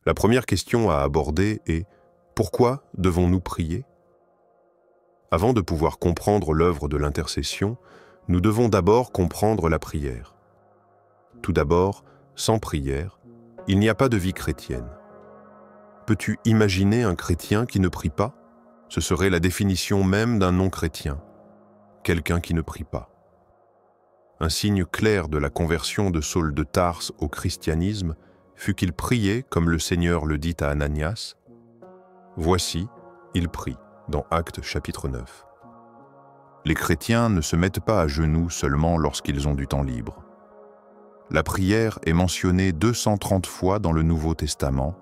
La première question à aborder est « Pourquoi devons-nous prier ?» Avant de pouvoir comprendre l'œuvre de l'intercession, nous devons d'abord comprendre la prière. Tout d'abord, sans prière, il n'y a pas de vie chrétienne. Peux-tu imaginer un chrétien qui ne prie pas? Ce serait la définition même d'un non-chrétien, quelqu'un qui ne prie pas. Un signe clair de la conversion de Saul de Tarse au christianisme fut qu'il priait comme le Seigneur le dit à Ananias. Voici, il prie, dans Actes chapitre 9. Les chrétiens ne se mettent pas à genoux seulement lorsqu'ils ont du temps libre. La prière est mentionnée 230 fois dans le Nouveau Testament,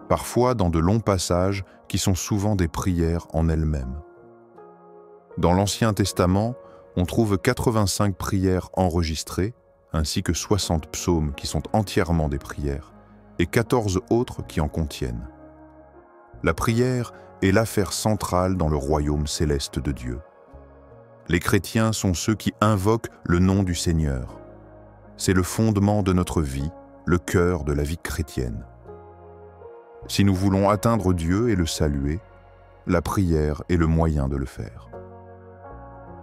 parfois dans de longs passages qui sont souvent des prières en elles-mêmes. Dans l'Ancien Testament, on trouve 85 prières enregistrées, ainsi que 60 psaumes qui sont entièrement des prières, et 14 autres qui en contiennent. La prière est l'affaire centrale dans le royaume céleste de Dieu. Les chrétiens sont ceux qui invoquent le nom du Seigneur. C'est le fondement de notre vie, le cœur de la vie chrétienne. Si nous voulons atteindre Dieu et le saluer, la prière est le moyen de le faire.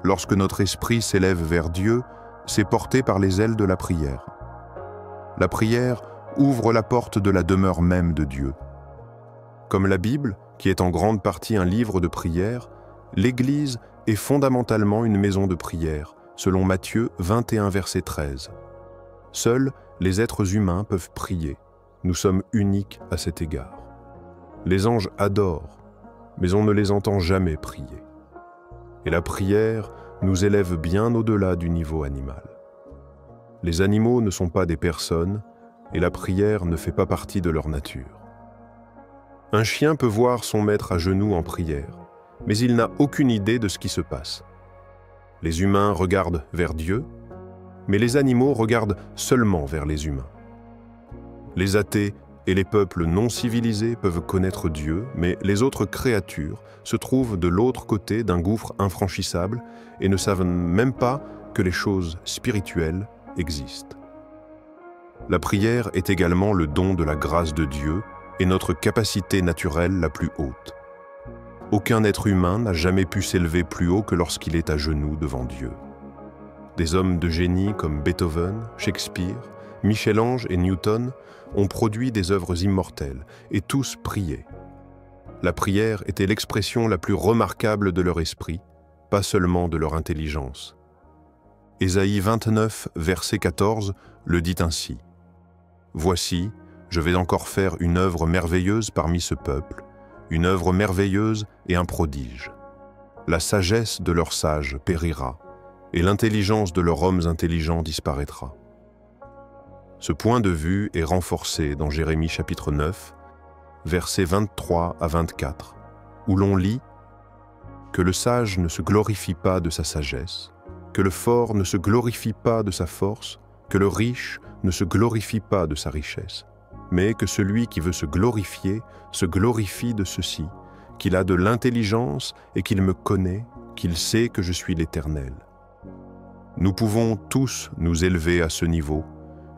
Lorsque notre esprit s'élève vers Dieu, c'est porté par les ailes de la prière. La prière ouvre la porte de la demeure même de Dieu. Comme la Bible, qui est en grande partie un livre de prière, l'Église est fondamentalement une maison de prière, selon Matthieu 21, verset 13. Seuls les êtres humains peuvent prier. Nous sommes uniques à cet égard. Les anges adorent, mais on ne les entend jamais prier. Et la prière nous élève bien au-delà du niveau animal. Les animaux ne sont pas des personnes, et la prière ne fait pas partie de leur nature. Un chien peut voir son maître à genoux en prière, mais il n'a aucune idée de ce qui se passe. Les humains regardent vers Dieu, mais les animaux regardent seulement vers les humains. Les athées et les peuples non civilisés peuvent connaître Dieu, mais les autres créatures se trouvent de l'autre côté d'un gouffre infranchissable et ne savent même pas que les choses spirituelles existent. La prière est également le don de la grâce de Dieu et notre capacité naturelle la plus haute. Aucun être humain n'a jamais pu s'élever plus haut que lorsqu'il est à genoux devant Dieu. Des hommes de génie comme Beethoven, Shakespeare, Michel-Ange et Newton ont produit des œuvres immortelles et tous priaient. La prière était l'expression la plus remarquable de leur esprit, pas seulement de leur intelligence. Ésaïe 29, verset 14, le dit ainsi. « Voici, je vais encore faire une œuvre merveilleuse parmi ce peuple, une œuvre merveilleuse et un prodige. La sagesse de leurs sages périra, et l'intelligence de leurs hommes intelligents disparaîtra. » Ce point de vue est renforcé dans Jérémie chapitre 9, versets 23 à 24, où l'on lit « Que le sage ne se glorifie pas de sa sagesse, que le fort ne se glorifie pas de sa force, que le riche ne se glorifie pas de sa richesse, mais que celui qui veut se glorifie de ceci, qu'il a de l'intelligence et qu'il me connaît, qu'il sait que je suis l'Éternel. » Nous pouvons tous nous élever à ce niveau,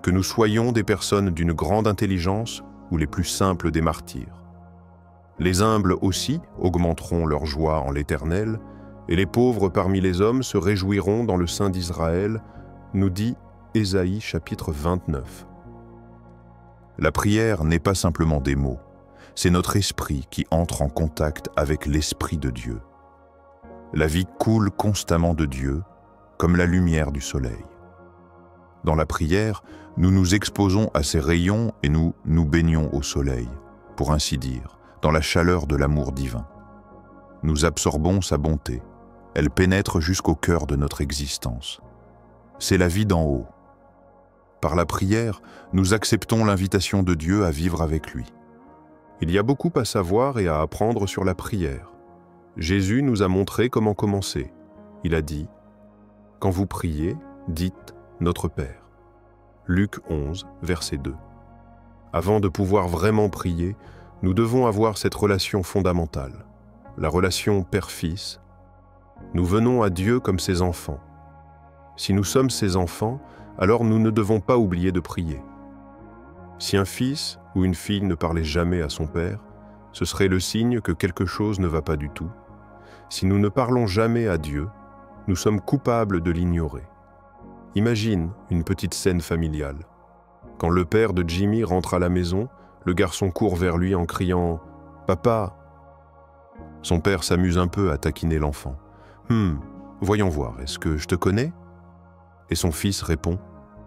que nous soyons des personnes d'une grande intelligence ou les plus simples des martyrs. Les humbles aussi augmenteront leur joie en l'Éternel, et les pauvres parmi les hommes se réjouiront dans le sein d'Israël, nous dit Ésaïe chapitre 29. La prière n'est pas simplement des mots, c'est notre esprit qui entre en contact avec l'Esprit de Dieu. La vie coule constamment de Dieu, comme la lumière du soleil. Dans la prière, nous nous exposons à ses rayons et nous nous baignons au soleil, pour ainsi dire, dans la chaleur de l'amour divin. Nous absorbons sa bonté. Elle pénètre jusqu'au cœur de notre existence. C'est la vie d'en haut. Par la prière, nous acceptons l'invitation de Dieu à vivre avec lui. Il y a beaucoup à savoir et à apprendre sur la prière. Jésus nous a montré comment commencer. Il a dit « Quand vous priez, dites « Notre Père ». Luc 11, verset 2. Avant de pouvoir vraiment prier, nous devons avoir cette relation fondamentale, la relation père-fils. Nous venons à Dieu comme ses enfants. Si nous sommes ses enfants, alors nous ne devons pas oublier de prier. Si un fils où une fille ne parlait jamais à son père, ce serait le signe que quelque chose ne va pas du tout. Si nous ne parlons jamais à Dieu, nous sommes coupables de l'ignorer. Imagine une petite scène familiale. Quand le père de Jimmy rentre à la maison, le garçon court vers lui en criant « Papa !» Son père s'amuse un peu à taquiner l'enfant. « Voyons voir, est-ce que je te connais ?» Et son fils répond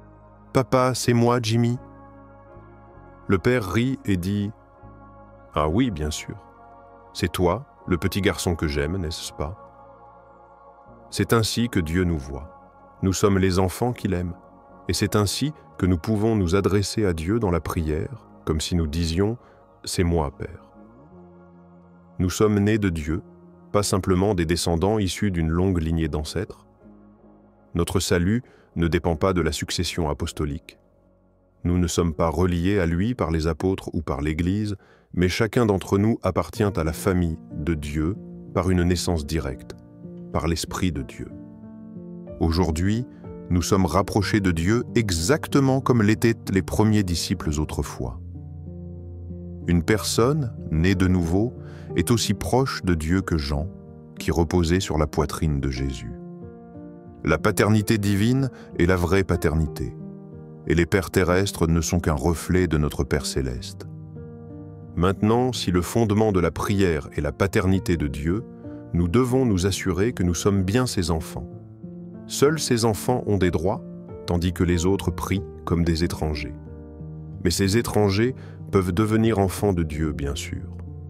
« Papa, c'est moi, Jimmy !» Le père rit et dit « Ah oui, bien sûr. C'est toi, le petit garçon que j'aime, n'est-ce pas ?» C'est ainsi que Dieu nous voit. Nous sommes les enfants qu'il aime. Et c'est ainsi que nous pouvons nous adresser à Dieu dans la prière, comme si nous disions « C'est moi, Père ». Nous sommes nés de Dieu, pas simplement des descendants issus d'une longue lignée d'ancêtres. Notre salut ne dépend pas de la succession apostolique. Nous ne sommes pas reliés à lui par les apôtres ou par l'Église, mais chacun d'entre nous appartient à la famille de Dieu par une naissance directe, par l'Esprit de Dieu. Aujourd'hui, nous sommes rapprochés de Dieu exactement comme l'étaient les premiers disciples autrefois. Une personne, née de nouveau, est aussi proche de Dieu que Jean, qui reposait sur la poitrine de Jésus. La paternité divine est la vraie paternité, et les pères terrestres ne sont qu'un reflet de notre Père céleste. Maintenant, si le fondement de la prière est la paternité de Dieu, nous devons nous assurer que nous sommes bien ses enfants. Seuls ces enfants ont des droits, tandis que les autres prient comme des étrangers. Mais ces étrangers peuvent devenir enfants de Dieu, bien sûr,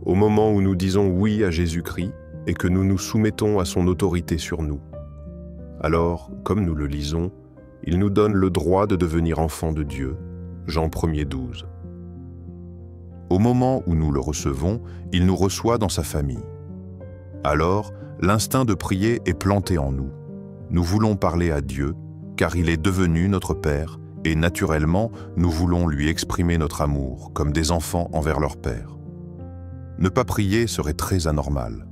au moment où nous disons oui à Jésus-Christ et que nous nous soumettons à son autorité sur nous. Alors, comme nous le lisons, il nous donne le droit de devenir enfants de Dieu. Jean 1er 12. Au moment où nous le recevons, il nous reçoit dans sa famille. Alors, l'instinct de prier est planté en nous. Nous voulons parler à Dieu, car il est devenu notre Père, et naturellement, nous voulons lui exprimer notre amour, comme des enfants envers leur Père. Ne pas prier serait très anormal.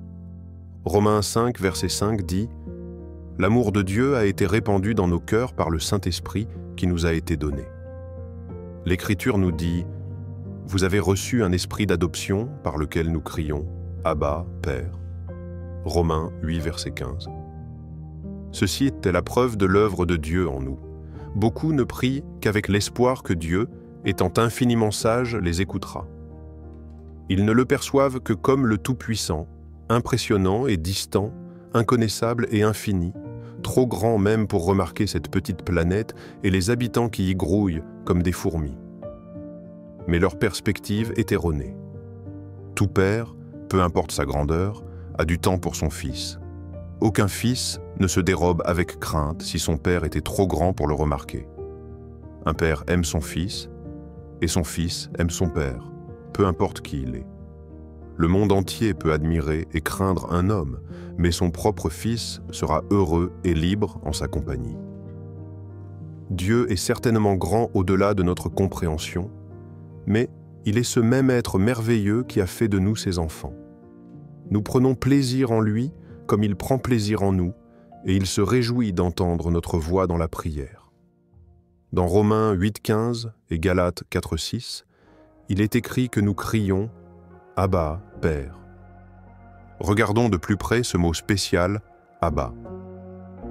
Romains 5, verset 5 dit « L'amour de Dieu a été répandu dans nos cœurs par le Saint-Esprit qui nous a été donné. » L'Écriture nous dit « Vous avez reçu un esprit d'adoption par lequel nous crions « Abba, Père ». Romains 8, verset 15. Ceci était la preuve de l'œuvre de Dieu en nous. Beaucoup ne prient qu'avec l'espoir que Dieu, étant infiniment sage, les écoutera. Ils ne le perçoivent que comme le Tout-Puissant, impressionnant et distant, inconnaissable et infini, trop grand même pour remarquer cette petite planète et les habitants qui y grouillent comme des fourmis. Mais leur perspective est erronée. Tout père, peu importe sa grandeur, a du temps pour son fils. Aucun fils ne se dérobe avec crainte si son père était trop grand pour le remarquer. Un père aime son fils, et son fils aime son père, peu importe qui il est. Le monde entier peut admirer et craindre un homme, mais son propre fils sera heureux et libre en sa compagnie. Dieu est certainement grand au-delà de notre compréhension, mais il est ce même être merveilleux qui a fait de nous ses enfants. Nous prenons plaisir en lui comme il prend plaisir en nous, et il se réjouit d'entendre notre voix dans la prière. Dans Romains 8,15 et Galates 4,6, il est écrit que nous crions « Abba, Père ». Regardons de plus près ce mot spécial « Abba ».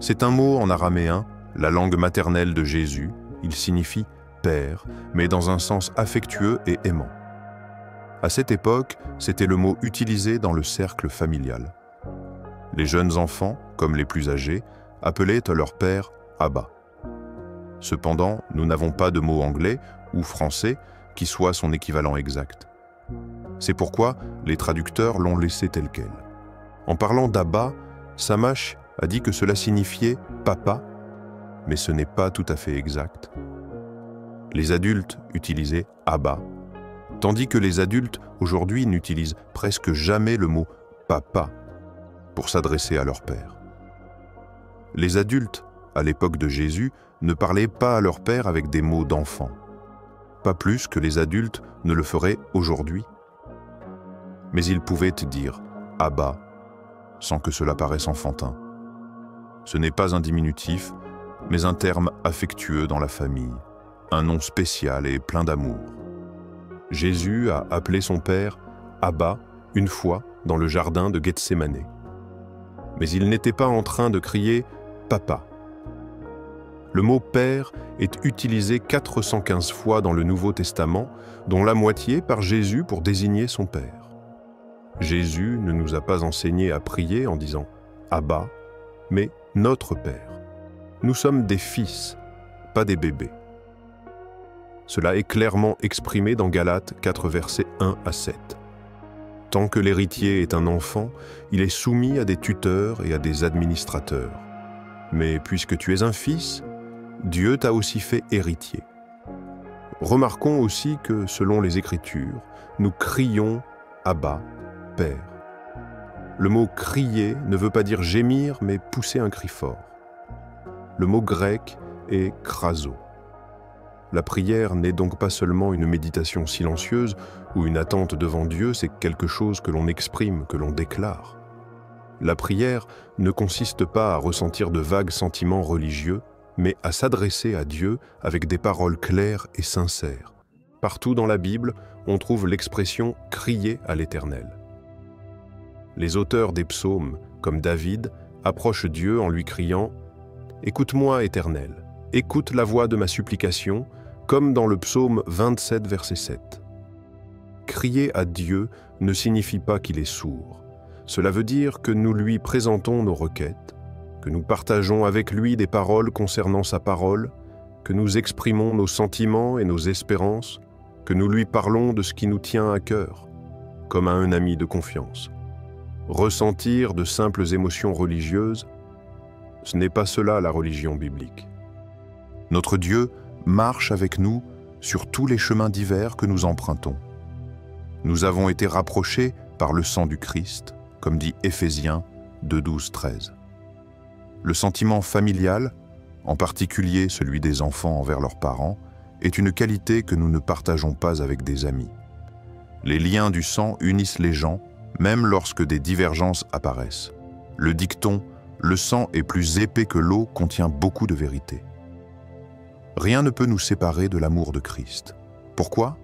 C'est un mot en araméen, la langue maternelle de Jésus. Il signifie « Père », mais dans un sens affectueux et aimant. À cette époque, c'était le mot utilisé dans le cercle familial. Les jeunes enfants, comme les plus âgés, appelaient leur père « Abba ». Cependant, nous n'avons pas de mot anglais ou français qui soit son équivalent exact. C'est pourquoi les traducteurs l'ont laissé tel quel. En parlant d'Abba, Samash a dit que cela signifiait « papa », mais ce n'est pas tout à fait exact. Les adultes utilisaient « Abba », tandis que les adultes aujourd'hui n'utilisent presque jamais le mot « papa » pour s'adresser à leur père. Les adultes, à l'époque de Jésus, ne parlaient pas à leur père avec des mots d'enfant, pas plus que les adultes ne le feraient aujourd'hui. Mais ils pouvaient dire « Abba » sans que cela paraisse enfantin. Ce n'est pas un diminutif, mais un terme affectueux dans la famille, un nom spécial et plein d'amour. Jésus a appelé son Père Abba une fois dans le jardin de Gethsémané. Mais il n'était pas en train de crier « Papa ». Le mot « Père » est utilisé 415 fois dans le Nouveau Testament, dont la moitié par Jésus pour désigner son Père. Jésus ne nous a pas enseigné à prier en disant « Abba », mais « Notre Père ». Nous sommes des fils, pas des bébés. Cela est clairement exprimé dans Galates 4 versets 1 à 7. Tant que l'héritier est un enfant, il est soumis à des tuteurs et à des administrateurs. Mais puisque tu es un fils, Dieu t'a aussi fait héritier. Remarquons aussi que, selon les Écritures, nous crions « Abba, Père ». Le mot « crier » ne veut pas dire gémir, mais pousser un cri fort. Le mot grec est « krazo ». La prière n'est donc pas seulement une méditation silencieuse ou une attente devant Dieu, c'est quelque chose que l'on exprime, que l'on déclare. La prière ne consiste pas à ressentir de vagues sentiments religieux, mais à s'adresser à Dieu avec des paroles claires et sincères. Partout dans la Bible, on trouve l'expression « crier à l'Éternel ». Les auteurs des psaumes, comme David, approchent Dieu en lui criant « Écoute-moi, Éternel, écoute la voix de ma supplication », comme dans le psaume 27, verset 7. Crier à Dieu ne signifie pas qu'il est sourd. Cela veut dire que nous lui présentons nos requêtes, que nous partageons avec lui des paroles concernant sa parole, que nous exprimons nos sentiments et nos espérances, que nous lui parlons de ce qui nous tient à cœur, comme à un ami de confiance. Ressentir de simples émotions religieuses, ce n'est pas cela la religion biblique. Notre Dieu marche avec nous sur tous les chemins divers que nous empruntons. Nous avons été rapprochés par le sang du Christ, comme dit Éphésiens 2, 12, 13. Le sentiment familial, en particulier celui des enfants envers leurs parents, est une qualité que nous ne partageons pas avec des amis. Les liens du sang unissent les gens, même lorsque des divergences apparaissent. Le dicton « le sang est plus épais que l'eau » contient beaucoup de vérité. Rien ne peut nous séparer de l'amour de Christ. Pourquoi?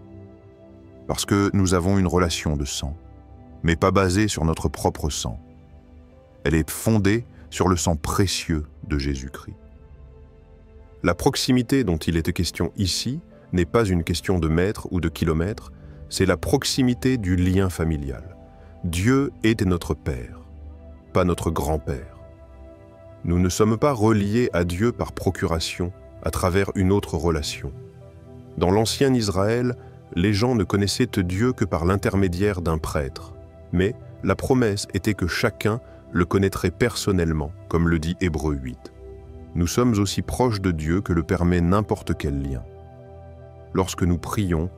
Parce que nous avons une relation de sang, mais pas basée sur notre propre sang. Elle est fondée sur le sang précieux de Jésus-Christ. La proximité dont il était question ici n'est pas une question de mètres ou de kilomètres, c'est la proximité du lien familial. Dieu est notre Père, pas notre grand-père. Nous ne sommes pas reliés à Dieu par procuration, à travers une autre relation. Dans l'ancien Israël, les gens ne connaissaient Dieu que par l'intermédiaire d'un prêtre, mais la promesse était que chacun le connaîtrait personnellement, comme le dit Hébreux 8. Nous sommes aussi proches de Dieu que le permet n'importe quel lien. Lorsque nous prions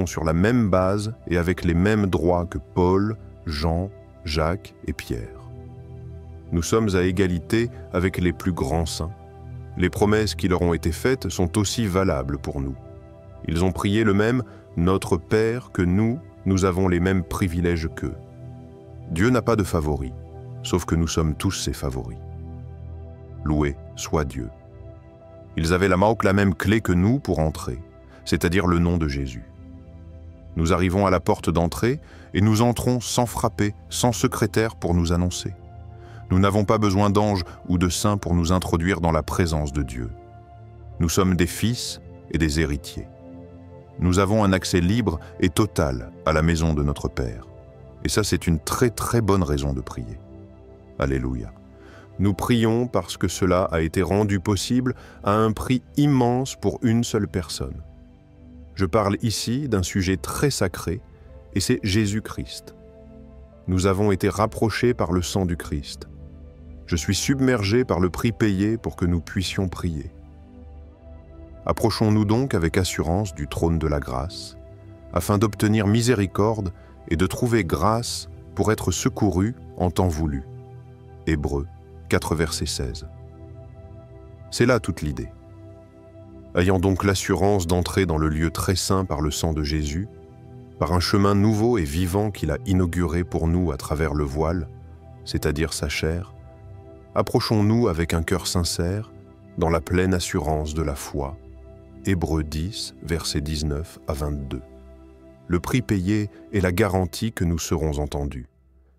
sur la même base et avec les mêmes droits que Paul, Jean, Jacques et Pierre. Nous sommes à égalité avec les plus grands saints. Les promesses qui leur ont été faites sont aussi valables pour nous. Ils ont prié le même « Notre Père » que nous avons les mêmes privilèges qu'eux. Dieu n'a pas de favoris, sauf que nous sommes tous ses favoris. Loué soit Dieu. Ils avaient la même clé que nous pour entrer, c'est-à-dire le nom de Jésus. Nous arrivons à la porte d'entrée et nous entrons sans frapper, sans secrétaire pour nous annoncer. Nous n'avons pas besoin d'anges ou de saints pour nous introduire dans la présence de Dieu. Nous sommes des fils et des héritiers. Nous avons un accès libre et total à la maison de notre Père. Et ça, c'est une très très bonne raison de prier. Alléluia. Nous prions parce que cela a été rendu possible à un prix immense pour une seule personne. Je parle ici d'un sujet très sacré, et c'est Jésus-Christ. Nous avons été rapprochés par le sang du Christ. Je suis submergé par le prix payé pour que nous puissions prier. Approchons-nous donc avec assurance du trône de la grâce, afin d'obtenir miséricorde et de trouver grâce pour être secourus en temps voulu. Hébreux 4, verset 16. C'est là toute l'idée. Ayant donc l'assurance d'entrer dans le lieu très saint par le sang de Jésus, par un chemin nouveau et vivant qu'il a inauguré pour nous à travers le voile, c'est-à-dire sa chair, approchons-nous avec un cœur sincère, dans la pleine assurance de la foi. Hébreux 10, versets 19 à 22. Le prix payé est la garantie que nous serons entendus.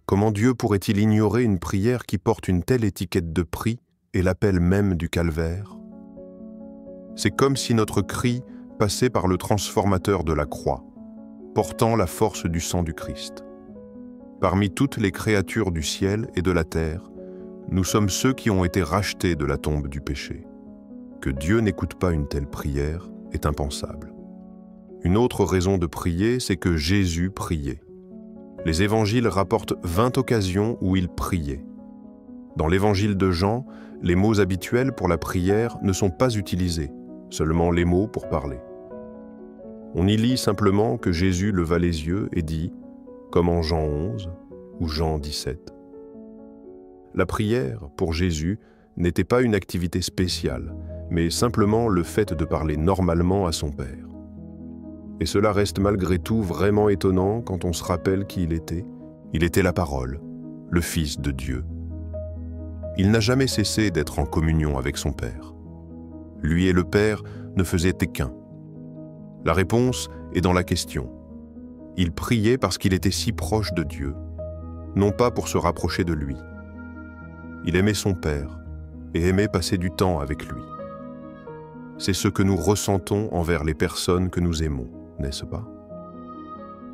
Comment Dieu pourrait-il ignorer une prière qui porte une telle étiquette de prix et l'appel même du calvaire? C'est comme si notre cri passait par le transformateur de la croix, portant la force du sang du Christ. Parmi toutes les créatures du ciel et de la terre, nous sommes ceux qui ont été rachetés de la tombe du péché. Que Dieu n'écoute pas une telle prière est impensable. Une autre raison de prier, c'est que Jésus priait. Les évangiles rapportent 20 occasions où il priait. Dans l'évangile de Jean, les mots habituels pour la prière ne sont pas utilisés, seulement les mots pour parler. On y lit simplement que Jésus leva les yeux et dit, comme en Jean 11 ou Jean 17. La prière, pour Jésus, n'était pas une activité spéciale, mais simplement le fait de parler normalement à son Père. Et cela reste malgré tout vraiment étonnant quand on se rappelle qui il était. Il était la parole, le Fils de Dieu. Il n'a jamais cessé d'être en communion avec son Père. Lui et le Père ne faisaient qu'un. La réponse est dans la question. Il priait parce qu'il était si proche de Dieu, non pas pour se rapprocher de lui. Il aimait son Père et aimait passer du temps avec lui. C'est ce que nous ressentons envers les personnes que nous aimons, n'est-ce pas?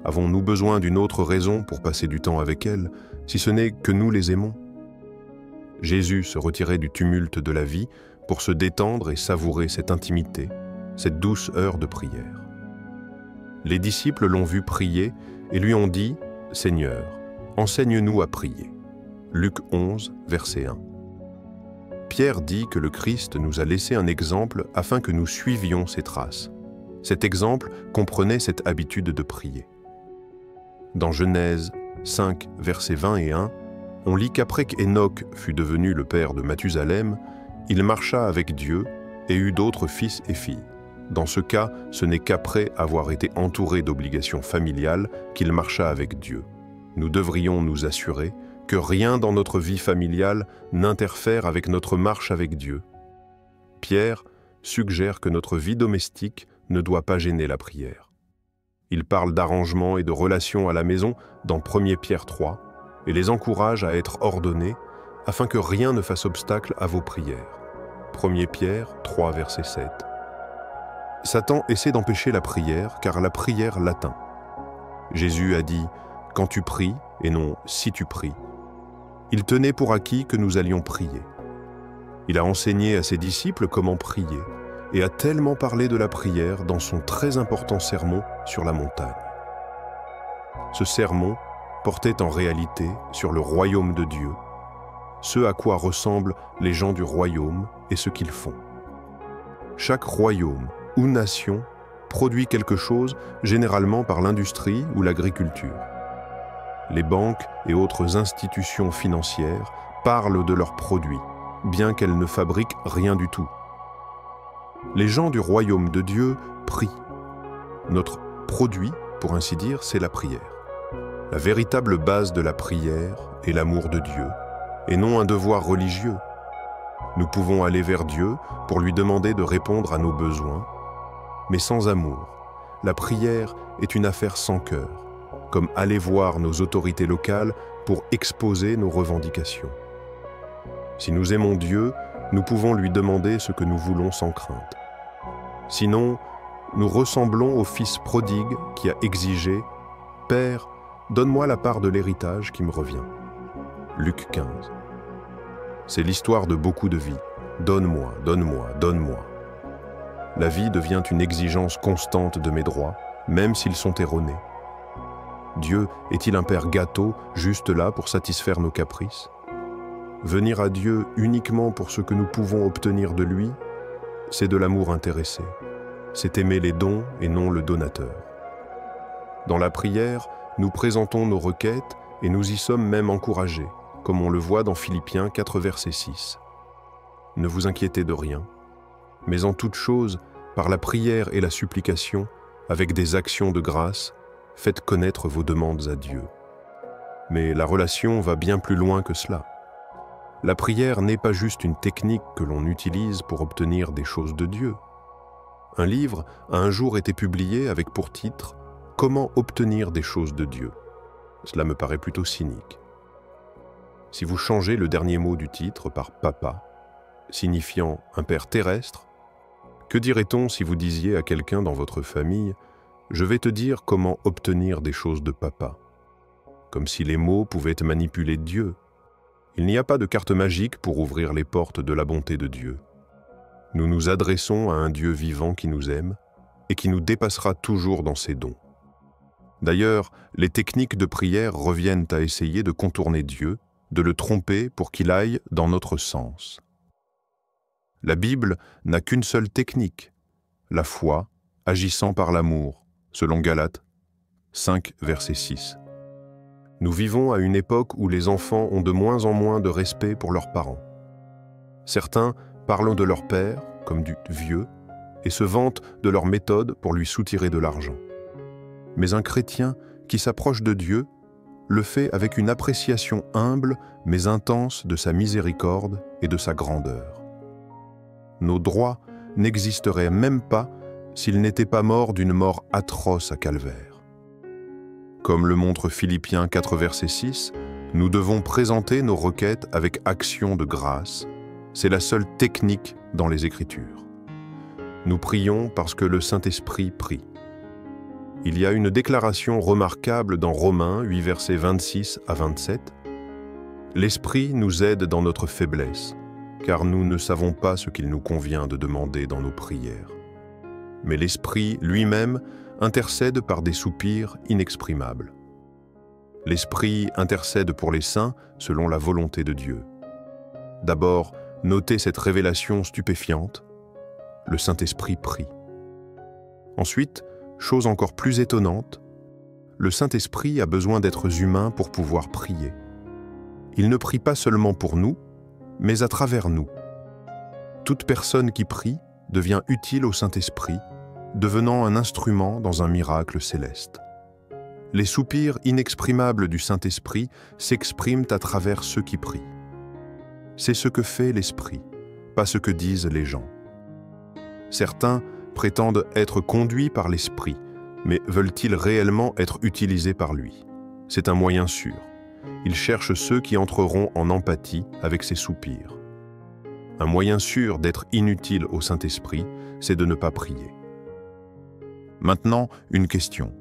Avons-nous besoin d'une autre raison pour passer du temps avec elles, si ce n'est que nous les aimons? Jésus se retirait du tumulte de la vie pour se détendre et savourer cette intimité, cette douce heure de prière. Les disciples l'ont vu prier et lui ont dit « Seigneur, enseigne-nous à prier ». Luc 11, verset 1. Pierre dit que le Christ nous a laissé un exemple afin que nous suivions ses traces. Cet exemple comprenait cette habitude de prier. Dans Genèse 5, versets 20 et 1, on lit qu'après qu'Hénoch fut devenu le père de Mathusalem, il marcha avec Dieu et eut d'autres fils et filles. Dans ce cas, ce n'est qu'après avoir été entouré d'obligations familiales qu'il marcha avec Dieu. Nous devrions nous assurer que rien dans notre vie familiale n'interfère avec notre marche avec Dieu. Pierre suggère que notre vie domestique ne doit pas gêner la prière. Il parle d'arrangement et de relations à la maison dans 1 Pierre 3 et les encourage à être ordonnés afin que rien ne fasse obstacle à vos prières. 1 Pierre 3, verset 7. Satan essaie d'empêcher la prière car la prière l'atteint. Jésus a dit « quand tu pries » et non « si tu pries ». Il tenait pour acquis que nous allions prier. Il a enseigné à ses disciples comment prier et a tellement parlé de la prière dans son très important sermon sur la montagne. Ce sermon portait en réalité sur le royaume de Dieu, ce à quoi ressemblent les gens du royaume et ce qu'ils font. Chaque royaume ou nation produit quelque chose, généralement par l'industrie ou l'agriculture. Les banques et autres institutions financières parlent de leurs produits, bien qu'elles ne fabriquent rien du tout. Les gens du royaume de Dieu prient. Notre produit, pour ainsi dire, c'est la prière. La véritable base de la prière est l'amour de Dieu, et non un devoir religieux. Nous pouvons aller vers Dieu pour lui demander de répondre à nos besoins, mais sans amour, la prière est une affaire sans cœur, comme aller voir nos autorités locales pour exposer nos revendications. Si nous aimons Dieu, nous pouvons lui demander ce que nous voulons sans crainte. Sinon, nous ressemblons au fils prodigue qui a exigé « Père, donne-moi la part de l'héritage qui me revient ». Luc 15. C'est l'histoire de beaucoup de vies. Donne-moi, donne-moi, donne-moi. La vie devient une exigence constante de mes droits, même s'ils sont erronés. Dieu est-il un père gâteau, juste là pour satisfaire nos caprices? Venir à Dieu uniquement pour ce que nous pouvons obtenir de lui, c'est de l'amour intéressé. C'est aimer les dons et non le donateur. Dans la prière, nous présentons nos requêtes et nous y sommes même encouragés, comme on le voit dans Philippiens 4, verset 6. Ne vous inquiétez de rien, mais en toute chose, par la prière et la supplication, avec des actions de grâce, faites connaître vos demandes à Dieu. Mais la relation va bien plus loin que cela. La prière n'est pas juste une technique que l'on utilise pour obtenir des choses de Dieu. Un livre a un jour été publié avec pour titre « comment obtenir des choses de Dieu. Cela me paraît plutôt cynique. Si vous changez le dernier mot du titre par « papa », signifiant un père terrestre, que dirait-on si vous disiez à quelqu'un dans votre famille « je vais te dire comment obtenir des choses de papa », comme si les mots pouvaient manipuler Dieu. Il n'y a pas de carte magique pour ouvrir les portes de la bonté de Dieu. Nous nous adressons à un Dieu vivant qui nous aime et qui nous dépassera toujours dans ses dons. D'ailleurs, les techniques de prière reviennent à essayer de contourner Dieu, de le tromper pour qu'il aille dans notre sens. La Bible n'a qu'une seule technique, la foi agissant par l'amour, selon Galates 5, verset 6. Nous vivons à une époque où les enfants ont de moins en moins de respect pour leurs parents. Certains parlent de leur père comme du vieux et se vantent de leur méthode pour lui soutirer de l'argent. Mais un chrétien qui s'approche de Dieu le fait avec une appréciation humble mais intense de sa miséricorde et de sa grandeur. Nos droits n'existeraient même pas s'il n'était pas mort d'une mort atroce à Calvaire. Comme le montre Philippiens 4, verset 6, nous devons présenter nos requêtes avec action de grâce. C'est la seule technique dans les Écritures. Nous prions parce que le Saint-Esprit prie. Il y a une déclaration remarquable dans Romains 8, versets 26 à 27. « L'Esprit nous aide dans notre faiblesse, car nous ne savons pas ce qu'il nous convient de demander dans nos prières. Mais l'Esprit lui-même intercède par des soupirs inexprimables. L'Esprit intercède pour les saints selon la volonté de Dieu. » D'abord, notez cette révélation stupéfiante. Le Saint-Esprit prie. Ensuite, chose encore plus étonnante, le Saint-Esprit a besoin d'êtres humains pour pouvoir prier. Il ne prie pas seulement pour nous, mais à travers nous. Toute personne qui prie devient utile au Saint-Esprit, devenant un instrument dans un miracle céleste. Les soupirs inexprimables du Saint-Esprit s'expriment à travers ceux qui prient. C'est ce que fait l'Esprit, pas ce que disent les gens. Certains prétendent être conduits par l'Esprit, mais veulent-ils réellement être utilisés par lui? C'est un moyen sûr. Il cherche ceux qui entreront en empathie avec ses soupirs. Un moyen sûr d'être inutile au Saint-Esprit, c'est de ne pas prier. Maintenant, une question.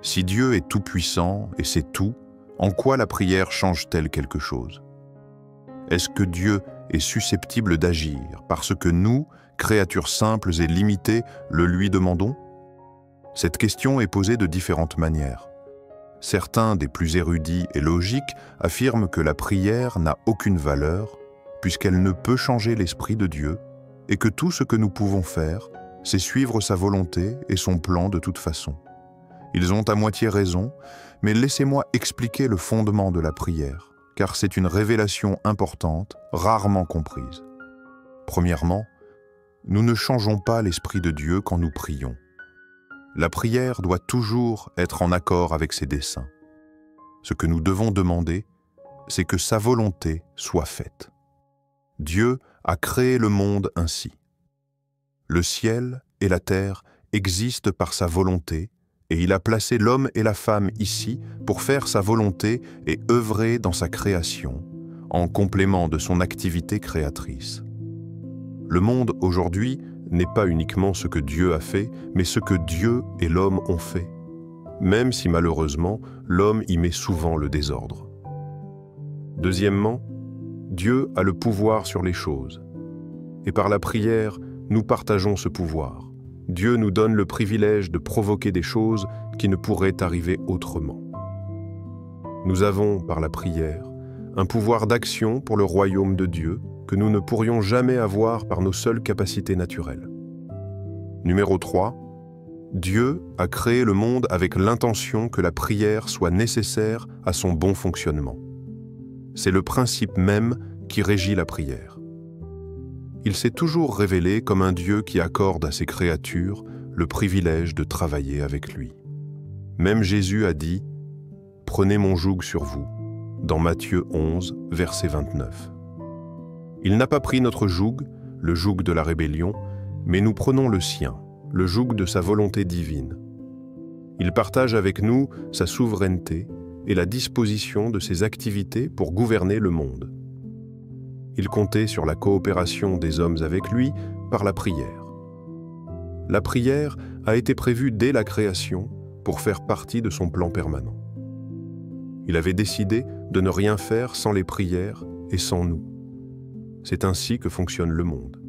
Si Dieu est tout-puissant et sait tout, en quoi la prière change-t-elle quelque chose? Est-ce que Dieu est susceptible d'agir parce que nous, créatures simples et limitées, le lui demandons? Cette question est posée de différentes manières. Certains des plus érudits et logiques affirment que la prière n'a aucune valeur puisqu'elle ne peut changer l'Esprit de Dieu et que tout ce que nous pouvons faire, c'est suivre sa volonté et son plan de toute façon. Ils ont à moitié raison, mais laissez-moi expliquer le fondement de la prière, car c'est une révélation importante, rarement comprise. Premièrement, nous ne changeons pas l'Esprit de Dieu quand nous prions. La prière doit toujours être en accord avec ses desseins. Ce que nous devons demander, c'est que sa volonté soit faite. Dieu a créé le monde ainsi. Le ciel et la terre existent par sa volonté, et il a placé l'homme et la femme ici pour faire sa volonté et œuvrer dans sa création, en complément de son activité créatrice. Le monde aujourd'hui n'est pas uniquement ce que Dieu a fait, mais ce que Dieu et l'homme ont fait, même si malheureusement, l'homme y met souvent le désordre. Deuxièmement, Dieu a le pouvoir sur les choses, et par la prière, nous partageons ce pouvoir. Dieu nous donne le privilège de provoquer des choses qui ne pourraient arriver autrement. Nous avons, par la prière, un pouvoir d'action pour le royaume de Dieu que nous ne pourrions jamais avoir par nos seules capacités naturelles. Numéro 3. Dieu a créé le monde avec l'intention que la prière soit nécessaire à son bon fonctionnement. C'est le principe même qui régit la prière. Il s'est toujours révélé comme un Dieu qui accorde à ses créatures le privilège de travailler avec lui. Même Jésus a dit « Prenez mon joug sur vous » dans Matthieu 11, verset 29. Il n'a pas pris notre joug, le joug de la rébellion, mais nous prenons le sien, le joug de sa volonté divine. Il partage avec nous sa souveraineté et la disposition de ses activités pour gouverner le monde. Il comptait sur la coopération des hommes avec lui par la prière. La prière a été prévue dès la création pour faire partie de son plan permanent. Il avait décidé de ne rien faire sans les prières et sans nous. C'est ainsi que fonctionne le monde.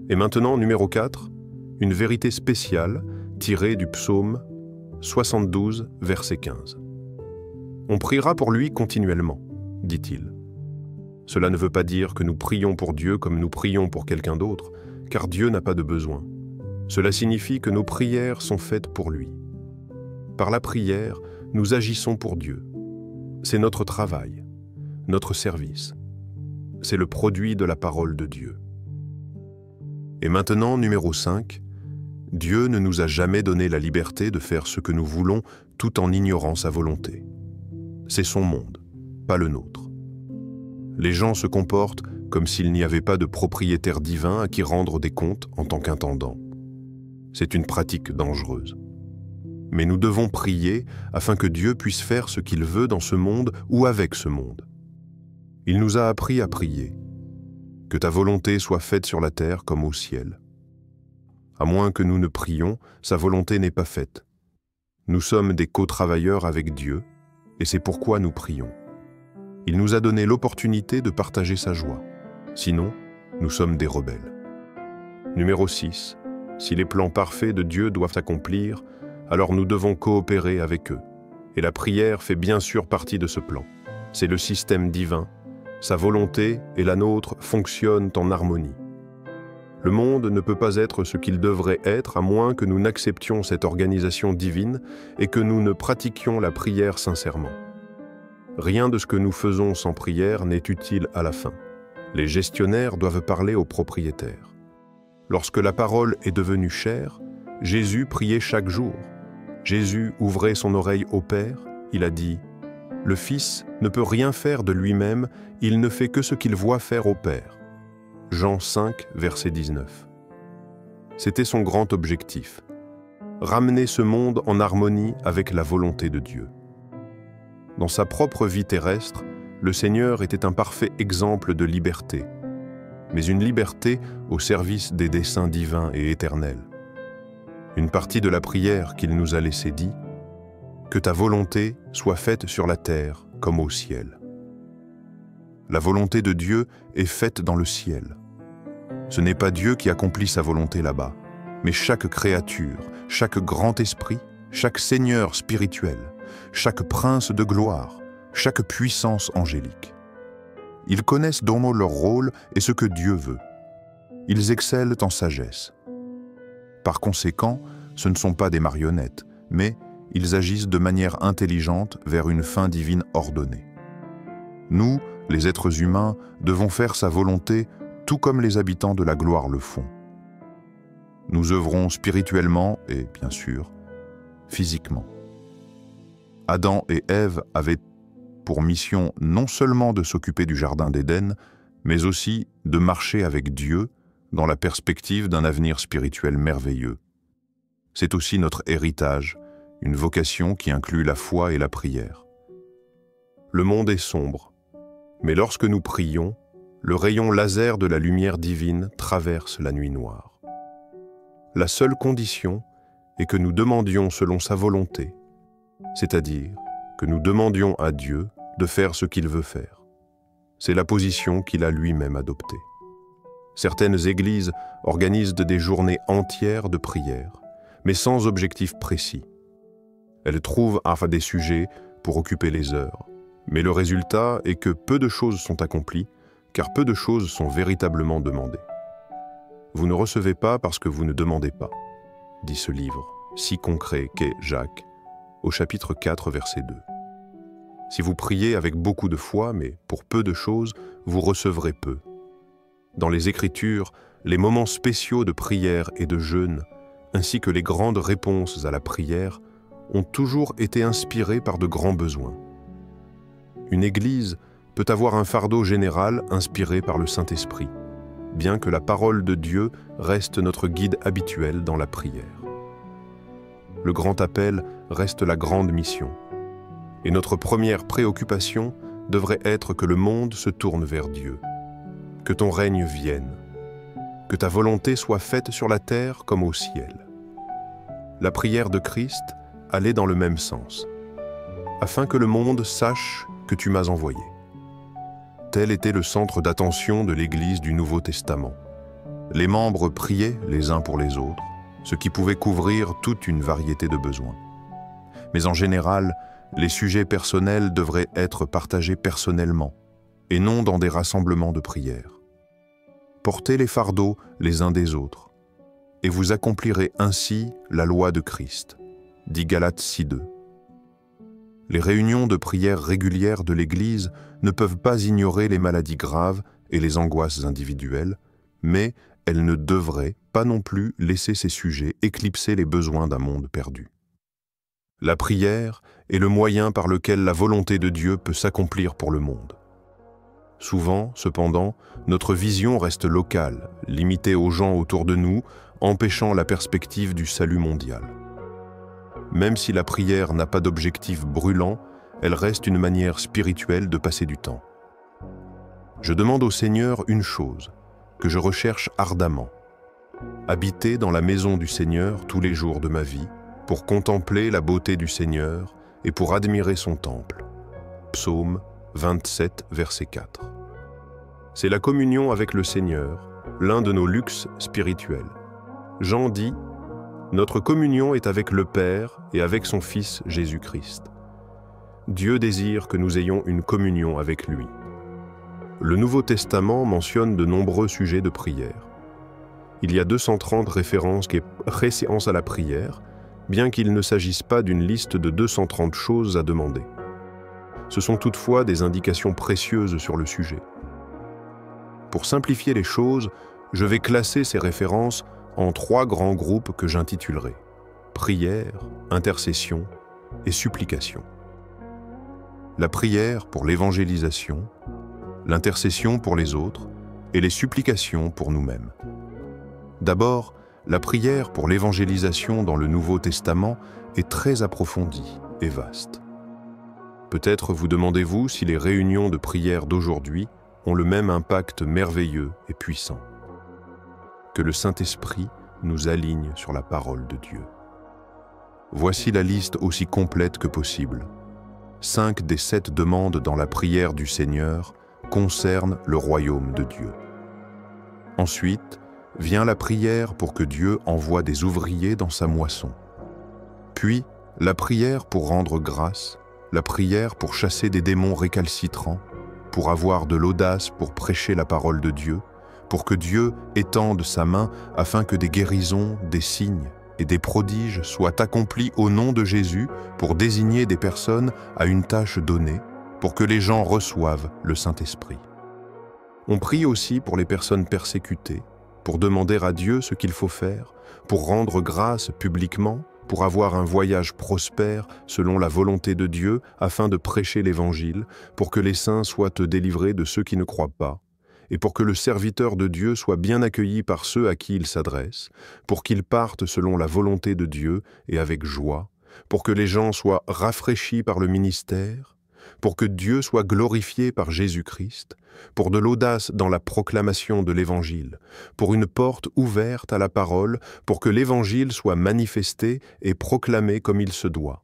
Et maintenant, numéro 4, une vérité spéciale tirée du psaume 72, verset 15. « On priera pour lui continuellement, dit-il. Cela ne veut pas dire que nous prions pour Dieu comme nous prions pour quelqu'un d'autre, car Dieu n'a pas de besoin. Cela signifie que nos prières sont faites pour lui. Par la prière, nous agissons pour Dieu. C'est notre travail, notre service. C'est le produit de la parole de Dieu. Et maintenant, numéro 5, Dieu ne nous a jamais donné la liberté de faire ce que nous voulons tout en ignorant sa volonté. C'est son monde, pas le nôtre. Les gens se comportent comme s'il n'y avait pas de propriétaire divin à qui rendre des comptes en tant qu'intendant. C'est une pratique dangereuse. Mais nous devons prier afin que Dieu puisse faire ce qu'il veut dans ce monde ou avec ce monde. Il nous a appris à prier. Que ta volonté soit faite sur la terre comme au ciel. À moins que nous ne prions, sa volonté n'est pas faite. Nous sommes des co-travailleurs avec Dieu, et c'est pourquoi nous prions. Il nous a donné l'opportunité de partager sa joie. Sinon, nous sommes des rebelles. Numéro 6. Si les plans parfaits de Dieu doivent s'accomplir, alors nous devons coopérer avec eux. Et la prière fait bien sûr partie de ce plan. C'est le système divin. Sa volonté et la nôtre fonctionnent en harmonie. Le monde ne peut pas être ce qu'il devrait être à moins que nous n'acceptions cette organisation divine et que nous ne pratiquions la prière sincèrement. Rien de ce que nous faisons sans prière n'est utile à la fin. Les gestionnaires doivent parler aux propriétaires. Lorsque la parole est devenue chair, Jésus priait chaque jour. Jésus ouvrait son oreille au Père, il a dit « Le Fils ne peut rien faire de lui-même, il ne fait que ce qu'il voit faire au Père. » Jean 5, verset 19. C'était son grand objectif, ramener ce monde en harmonie avec la volonté de Dieu. Dans sa propre vie terrestre, le Seigneur était un parfait exemple de liberté, mais une liberté au service des desseins divins et éternels. Une partie de la prière qu'il nous a laissée dit « Que ta volonté soit faite sur la terre comme au ciel. » La volonté de Dieu est faite dans le ciel. Ce n'est pas Dieu qui accomplit sa volonté là-bas, mais chaque créature, chaque grand esprit, chaque seigneur spirituel, chaque prince de gloire, chaque puissance angélique. Ils connaissent donc leur rôle et ce que Dieu veut. Ils excellent en sagesse. Par conséquent, ce ne sont pas des marionnettes, mais ils agissent de manière intelligente vers une fin divine ordonnée. Nous, les êtres humains, devons faire sa volonté tout comme les habitants de la gloire le font. Nous œuvrons spirituellement et, bien sûr, physiquement. Adam et Ève avaient pour mission non seulement de s'occuper du jardin d'Éden, mais aussi de marcher avec Dieu dans la perspective d'un avenir spirituel merveilleux. C'est aussi notre héritage, une vocation qui inclut la foi et la prière. Le monde est sombre, mais lorsque nous prions, le rayon laser de la lumière divine traverse la nuit noire. La seule condition est que nous demandions selon sa volonté, c'est-à-dire que nous demandions à Dieu de faire ce qu'il veut faire. C'est la position qu'il a lui-même adoptée. Certaines églises organisent des journées entières de prière, mais sans objectif précis. Elles trouvent des sujets pour occuper les heures, mais le résultat est que peu de choses sont accomplies, car peu de choses sont véritablement demandées. Vous ne recevez pas parce que vous ne demandez pas, dit ce livre, si concret qu'est Jacques, au chapitre 4, verset 2. Si vous priez avec beaucoup de foi, mais pour peu de choses, vous recevrez peu. Dans les Écritures, les moments spéciaux de prière et de jeûne, ainsi que les grandes réponses à la prière, ont toujours été inspirés par de grands besoins. Une Église peut avoir un fardeau général inspiré par le Saint-Esprit, bien que la parole de Dieu reste notre guide habituel dans la prière. le grand appel reste la grande mission. Et notre première préoccupation devrait être que le monde se tourne vers Dieu, que ton règne vienne, que ta volonté soit faite sur la terre comme au ciel. La prière de Christ allait dans le même sens, afin que le monde sache que tu m'as envoyé. Tel était le centre d'attention de l'Église du Nouveau Testament. Les membres priaient les uns pour les autres, ce qui pouvait couvrir toute une variété de besoins. Mais en général, les sujets personnels devraient être partagés personnellement, et non dans des rassemblements de prière. Portez les fardeaux les uns des autres, et vous accomplirez ainsi la loi de Christ, dit Galates 6:2. Les réunions de prière régulières de l'Église ne peuvent pas ignorer les maladies graves et les angoisses individuelles, mais elles ne devraient pas non plus laisser ces sujets éclipser les besoins d'un monde perdu. La prière est le moyen par lequel la volonté de Dieu peut s'accomplir pour le monde. Souvent, cependant, notre vision reste locale, limitée aux gens autour de nous, empêchant la perspective du salut mondial. Même si la prière n'a pas d'objectif brûlant, elle reste une manière spirituelle de passer du temps. Je demande au Seigneur une chose, que je recherche ardemment: habiter dans la maison du Seigneur tous les jours de ma vie, pour contempler la beauté du Seigneur et pour admirer son temple. Psaume 27, verset 4. C'est la communion avec le Seigneur, l'un de nos luxes spirituels. Jean dit: notre communion est avec le Père et avec son Fils Jésus-Christ. Dieu désire que nous ayons une communion avec lui. Le Nouveau Testament mentionne de nombreux sujets de prière. Il y a 230 références à la prière, bien qu'il ne s'agisse pas d'une liste de 230 choses à demander. Ce sont toutefois des indications précieuses sur le sujet. Pour simplifier les choses, je vais classer ces références en 3 grands groupes que j'intitulerai prière, intercession et supplication. La prière pour l'évangélisation, l'intercession pour les autres et les supplications pour nous-mêmes. D'abord, la prière pour l'évangélisation dans le Nouveau Testament est très approfondie et vaste. Peut-être vous demandez-vous si les réunions de prière d'aujourd'hui ont le même impact merveilleux et puissant. Que le Saint-Esprit nous aligne sur la parole de Dieu. Voici la liste aussi complète que possible. 5 des 7 demandes dans la prière du Seigneur concernent le royaume de Dieu. Ensuite, vient la prière pour que Dieu envoie des ouvriers dans sa moisson. Puis, la prière pour rendre grâce, la prière pour chasser des démons récalcitrants, pour avoir de l'audace pour prêcher la parole de Dieu, pour que Dieu étende sa main afin que des guérisons, des signes et des prodiges soient accomplis au nom de Jésus pour désigner des personnes à une tâche donnée, pour que les gens reçoivent le Saint-Esprit. On prie aussi pour les personnes persécutées, pour demander à Dieu ce qu'il faut faire, pour rendre grâce publiquement, pour avoir un voyage prospère selon la volonté de Dieu afin de prêcher l'Évangile, pour que les saints soient délivrés de ceux qui ne croient pas, et pour que le serviteur de Dieu soit bien accueilli par ceux à qui il s'adresse, pour qu'il parte selon la volonté de Dieu et avec joie, pour que les gens soient rafraîchis par le ministère, pour que Dieu soit glorifié par Jésus-Christ, pour de l'audace dans la proclamation de l'Évangile, pour une porte ouverte à la parole, pour que l'Évangile soit manifesté et proclamé comme il se doit.